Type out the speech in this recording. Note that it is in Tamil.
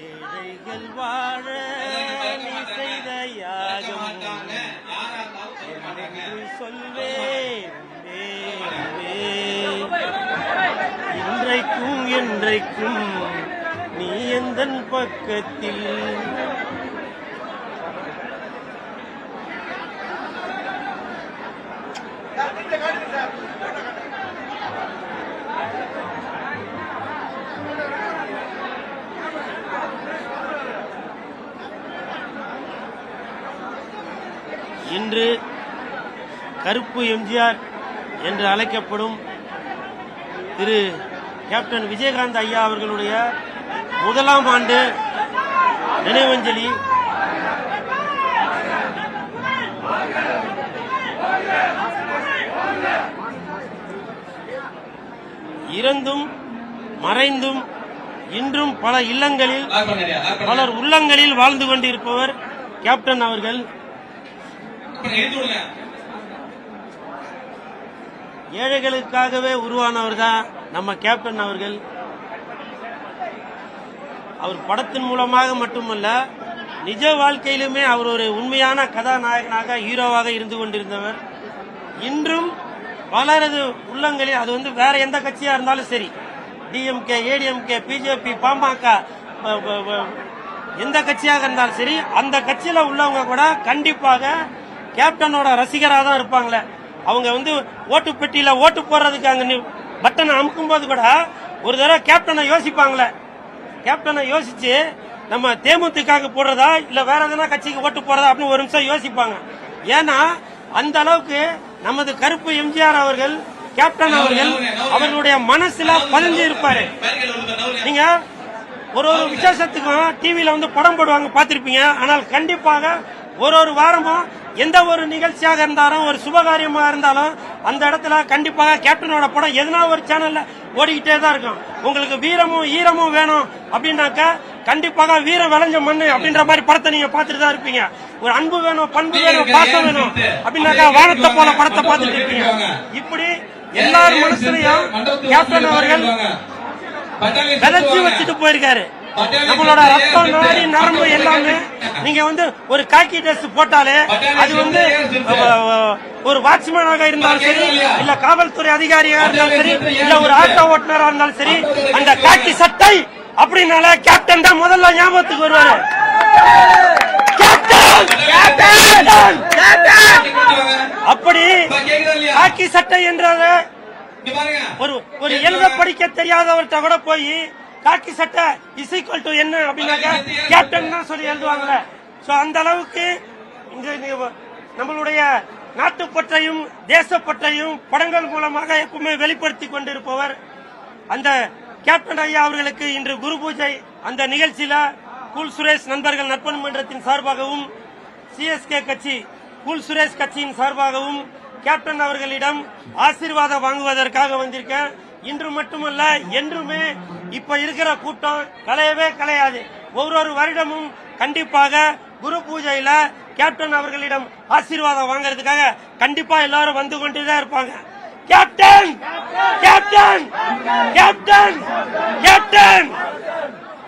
ஏழைகள் வாழ நீ செய்த யாகம் என்று சொல்வேன். இன்றைக்கும் என்றைக்கும் நீ எந்தன் பக்கத்தில். இன்று கருப்பு எம்ஜிஆர் என்று அழைக்கப்படும் திரு கேப்டன் விஜயகாந்த் ஐயா அவர்களுடைய முதலாம் ஆண்டு நினைவஞ்சலி இறந்தும் மறைந்தும் இன்றும் பல இல்லங்களில் பலர் உள்ளங்களில் வாழ்ந்து கொண்டிருப்பவர் கேப்டன் அவர்கள். ஏழைகளுக்காகவே உருவானவர் தான் நம்ம கேப்டன் அவர்கள். அவர் படத்தின் மூலமாக மட்டுமல்ல, நிஜ வாழ்க்கையிலுமே அவர் ஒரு உண்மையான கதாநாயகனாக ஹீரோவாக இருந்து கொண்டிருந்தவர். இன்றும் பலரது உள்ளங்களில், அது வேற எந்த கட்சியா இருந்தாலும் சரி, டிஎம்கே, ஏடிஎம்கே, பிஜேபி, பாமக, எந்த கட்சியாக இருந்தாலும் சரி, அந்த கட்சியில உள்ளவங்க கூட கண்டிப்பாக கேப்டனோட ரசிகராக தான் இருப்பாங்களே. அவங்க ஓட்டு பெட்டியில ஓட்டு போடுறதுக்கு அங்க பட்டனை அமுக்கும் போது கூட ஒரு தடவை கேப்டனை யோசிப்பாங்களே. கேப்டனை யோசிச்சு நம்ம தேமுதிக போடுறதா இல்ல வேற எதனா கட்சிக்கு ஓட்டு போறதா அப்படின்னு ஒரு நிமிஷம் யோசிப்பாங்க. ஏன்னா அந்த அளவுக்கு நமது கருப்பு எம்ஜிஆர் அவர்கள், கேப்டன் அவர்கள் அவர்களுடைய மனசுல பதிஞ்சு இருப்பாரு. நீங்க ஒரு விசேஷத்துக்கும் டிவியில படம் போடுவாங்க, பாத்திருப்பீங்க. ஆனால் கண்டிப்பாக ஒரு வாரமும் எந்த ஒரு நிகழ்ச்சியாக இருந்தாலும், ஒரு சுபகாரியமாக இருந்தாலும், அந்த இடத்துல கண்டிப்பாக கேப்டனோட படம் எதனா ஒரு சேனல்ல ஓடிக்கிட்டே தான் இருக்கும். உங்களுக்கு வீரமும் ஈரமும் வேணும் அப்படின்னாக்க கண்டிப்பாக வீரம் விளைஞ்ச மண்ணு அப்படின்ற மாதிரி படத்தை நீங்க பார்த்துட்டு தான் இருப்பீங்க. ஒரு அன்பு வேணும், பண்பு வேணும், பாசம் வேணும் அப்படின்னாக்கா வானத்தை போல படத்தை பார்த்துட்டு இருப்பீங்க. இப்படி எல்லார் மனசுலையும் கேப்டன் அவர்கள் விதைச்சு வச்சுட்டு போயிருக்காரு. நம்மளோட ரத்தம், நாடி, நரம்பு எல்லாமே நீங்க ஒரு காக்கி ட்ரெஸ் போட்டாலே அது ஒரு வாட்ச்மேனாக இருந்தாலும் சரி, இல்ல காவல்துறை அதிகாரியாக இருந்தாலும் சரி, இல்ல ஒரு ஆட்டோ ஓட்டுநராக இருந்தாலும் சரி, அந்த காக்கி சட்டை அப்படின்னால கேப்டன் தான் முதல்ல ஞாபகத்துக்கு வருவாரு. அப்படி காக்கி சட்டை என்றத ஒரு எழுத படிக்க தெரியாதவர்கிட்ட கூட போய் காக்கி சட்டை இசைக்கல் டு என்ன அப்படின்னாக்கா கேப்டன் தான் சொல்லி எழுதுவாங்கல்ல. சோ அந்த அளவுக்கு நம்மளுடைய நாட்டுப்பற்றையும் தேசப்பற்றையும் படங்கள் மூலமாக எப்பவுமே வெளிப்படுத்தி கொண்டிருப்பவர் அந்த கேப்டன் ஐயா அவர்களுக்கு இன்று குரு பூஜை. அந்த நிகழ்ச்சியில கூல் சுரேஷ் நண்பர்கள் நற்பணி மன்றத்தின் சார்பாகவும், சிஎஸ்கே கட்சி கூல் சுரேஷ் கட்சியின் சார்பாகவும் கேப்டன் அவர்களிடம் ஆசீர்வாதம் வாங்குவதற்காக வந்திருக்கேன். இன்று மட்டுமல்ல, என்றுமே இப்ப இருக்கிற கூட்டம் கலையவே கலையாது. ஒவ்வொரு வருடமும் கண்டிப்பாக குரு பூஜையில கேப்டன் அவர்களிடம் ஆசீர்வாதம் வாங்கறதுக்காக கண்டிப்பா எல்லாரும் வந்து கொண்டுதான் இருப்பாங்க. Captain captain captain captain